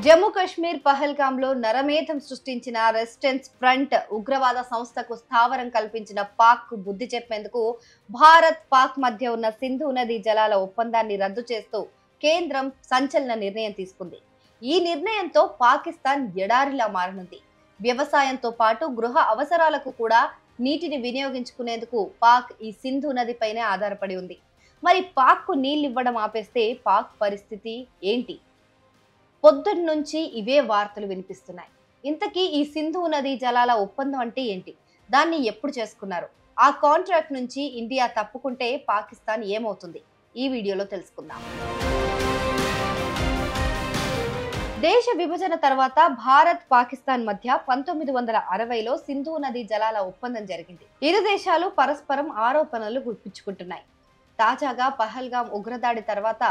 జమ్మూ కాశ్మీర్ పహల్గాంలో నరమేధం సృష్టించిన resistance front ఉగ్రవాద సంస్థకు స్థావరం కల్పించిన పాక్ కు బుద్ధి చెప్పేందుకు భారత్ పాక్ మధ్య ఉన్న సింధు నదీ జలాల ఒప్పందాన్ని రద్దు చేస్తూ కేంద్రం సంచలన నిర్ణయం తీసుకుంది. ఈ నిర్ణయంతో పాకిస్తాన్ ఎడారిలా మారనుంది. వ్యవసాయంతో పాటు గృహ అవసరాలకు కూడా నీటిని వినియోగించుకునేందుకు పాక్ ఈ సింధు నదిపైనే ఆధారపడి ఉంది. మరి పాక్ కు నీళ్లివ్వడం ఆపేస్తే పాక్ పరిస్థితి ఏంటి? పొద్దున్న నుంచి ఇవే వార్తలు వినిపిస్తున్నాయి. ఇంతకీ ఈ సింధు నదీ జలాల ఒప్పందం అంటే ఏంటి? దాన్ని ఎప్పుడు చేసుకున్నారు? ఆ కాంట్రాక్ట్ నుంచి ఇండియా తప్పుకుంటే పాకిస్తాన్ ఏమవుతుంది? ఈ వీడియోలో తెలుసుకుందాం. దేశ విభజన తర్వాత భారత్ పాకిస్తాన్ మధ్య 1960లో సింధు నదీ జలాల ఒప్పందం జరిగింది. ఇరు దేశాలు పరస్పరం ఆరోపణలు గుప్పించుకుంటున్నాయి. తాజాగా పహల్గాం ఉగ్రదాడి తర్వాత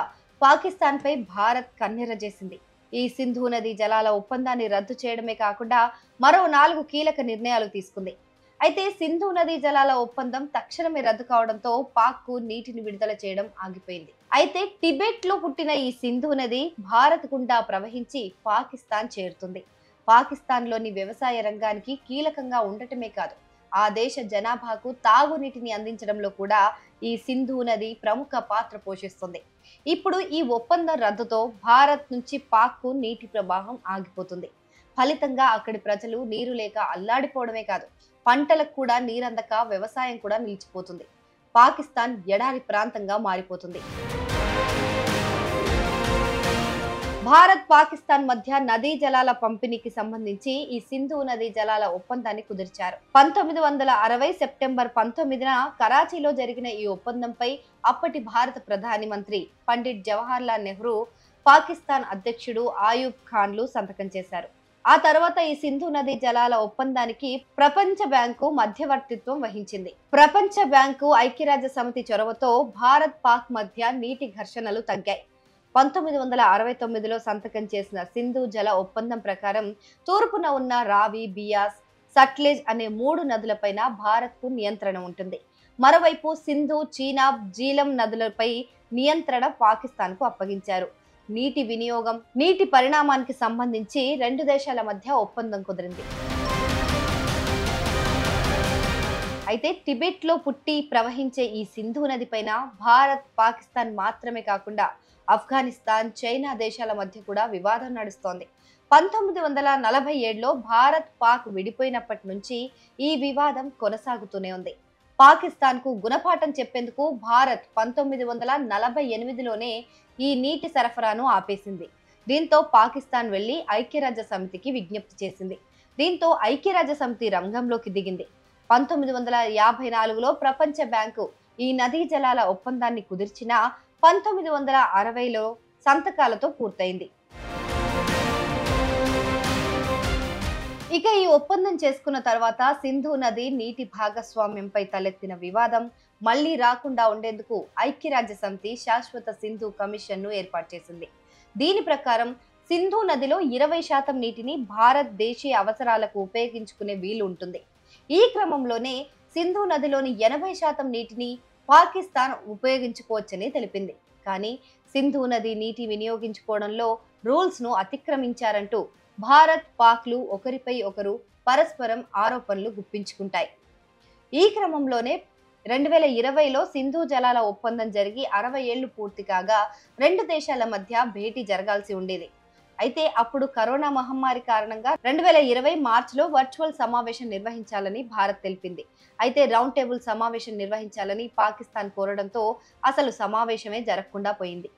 పాకిస్తాన్ పై భారత్ కన్నెర్ర చేసింది. ఈ సింధు నదీ జలాల ఒప్పందాన్ని రద్దు చేయడమే కాకుండా మరో 4 కీలక నిర్ణయాలు తీసుకుంది. అయితే సింధు నదీ జలాల ఒప్పందం తక్షణమే రద్దు కావడంతో పాక్ కు నీటిని విడుదల చేయడం ఆగిపోయింది. అయితే టిబెట్ లో పుట్టిన ఈ సింధు నది భారత్ గుండా ప్రవహించి పాకిస్తాన్ చేరుతుంది. పాకిస్తాన్ లోని వ్యవసాయ రంగానికి కీలకంగా ఉండటమే కాదు, ఆ దేశ జనాభాకు తాగునీటిని అందించడంలో కూడా ఈ సింధు నది ప్రముఖ పాత్ర పోషిస్తుంది. ఇప్పుడు ఈ ఒప్పందం రద్దుతో భారత్ నుంచి పాక్ కు నీటి ప్రవాహం ఆగిపోతుంది. ఫలితంగా అక్కడి ప్రజలు నీరు లేక అల్లాడిపోవడమే కాదు, పంటలకు కూడా నీరందక వ్యవసాయం కూడా నిలిచిపోతుంది. పాకిస్తాన్ ఎడారి ప్రాంతంగా మారిపోతుంది. భారత్ పాకిస్తాన్ మధ్య నదీ జలాల పంపిణీకి సంబంధించి ఈ సింధు నదీ జలాల ఒప్పందాన్ని కుదిర్చారు. 1960 సెప్టెంబర్ 19న కరాచీలో జరిగిన ఈ ఒప్పందంపై అప్పటి భారత ప్రధాని మంత్రి పండిట్ జవహర్ లాల్ నెహ్రూ, పాకిస్తాన్ అధ్యక్షుడు ఆయూబ్ ఖాన్లు సంతకం చేశారు. ఆ తర్వాత ఈ సింధు నదీ జలాల ఒప్పందానికి ప్రపంచ బ్యాంకు మధ్యవర్తిత్వం వహించింది. ప్రపంచ బ్యాంకు, ఐక్యరాజ్య సమితి చొరవతో భారత్ పాక్ మధ్య నీటి ఘర్షణలు తగ్గాయి. 1969లో సంతకం చేసిన సింధు జల ఒప్పందం ప్రకారం తూర్పున ఉన్న రావి, బియాస్, సట్లెజ్ అనే 3 నదులపైన భారత్ కు నియంత్రణ ఉంటుంది. మరోవైపు సింధు, చీనాబ్, జీలం నదులపై నియంత్రణ పాకిస్తాన్ కు అప్పగించారు. నీటి వినియోగం, నీటి పరిణామానికి సంబంధించి 2 దేశాల మధ్య ఒప్పందం కుదిరింది. అయితే టిబెట్ లో పుట్టి ప్రవహించే ఈ సింధు నది పైన భారత్, పాకిస్తాన్ మాత్రమే కాకుండా ఆఫ్ఘనిస్తాన్, చైనా దేశాల మధ్య కూడా వివాదం నడుస్తోంది. 1947లో భారత్ పాక్ విడిపోయినప్పటి నుంచి ఈ వివాదం కొనసాగుతూనే ఉంది. పాకిస్తాన్ కు గుణపాఠం చెప్పేందుకు భారత్ 1948లోనే ఈ నీటి సరఫరాను ఆపేసింది. దీంతో పాకిస్తాన్ వెళ్లి ఐక్యరాజ్య సమితికి విజ్ఞప్తి చేసింది. దీంతో ఐక్యరాజ్య సమితి రంగంలోకి దిగింది. 1954లో ప్రపంచ బ్యాంకు ఈ నదీ జలాల ఒప్పందాన్ని కుదిర్చిన 1960లో సంతకాలతో పూర్తయింది. ఇక ఈ ఒప్పందం చేసుకున్న తర్వాత సింధు నది నీటి భాగస్వామ్యంపై తలెత్తిన వివాదం మళ్లీ రాకుండా ఉండేందుకు ఐక్యరాజ్య సమితి శాశ్వత సింధు కమిషన్ ను ఏర్పాటు చేసింది. దీని ప్రకారం సింధు నదిలో 20% నీటిని భారత్ దేశీయ అవసరాలకు ఉపయోగించుకునే వీలు ఉంటుంది. ఈ క్రమంలోనే సింధు నదిలోని 80% నీటిని పాకిస్తాన్ ఉపయోగించుకోవచ్చని తెలిపింది. కానీ సింధు నది నీటి వినియోగించుకోవడంలో రూల్స్ ను అతిక్రమించారంటూ భారత్, పాక్లు ఒకరిపై ఒకరు పరస్పరం ఆరోపణలు గుప్పించుకుంటాయి. ఈ క్రమంలోనే 2020లో సింధు జలాల ఒప్పందం జరిగి 60 ఏళ్లు పూర్తి కాగా 2 దేశాల మధ్య భేటీ జరగాల్సి ఉండేది. అయితే అప్పుడు కరోనా మహమ్మారి కారణంగా 2020 మార్చిలో వర్చువల్ సమావేశం నిర్వహించాలని భారత్ తెలిపింది. అయితే రౌండ్ టేబుల్ సమావేశం నిర్వహించాలని పాకిస్తాన్ కోరడంతో అసలు సమావేశమే జరగకుండా పోయింది.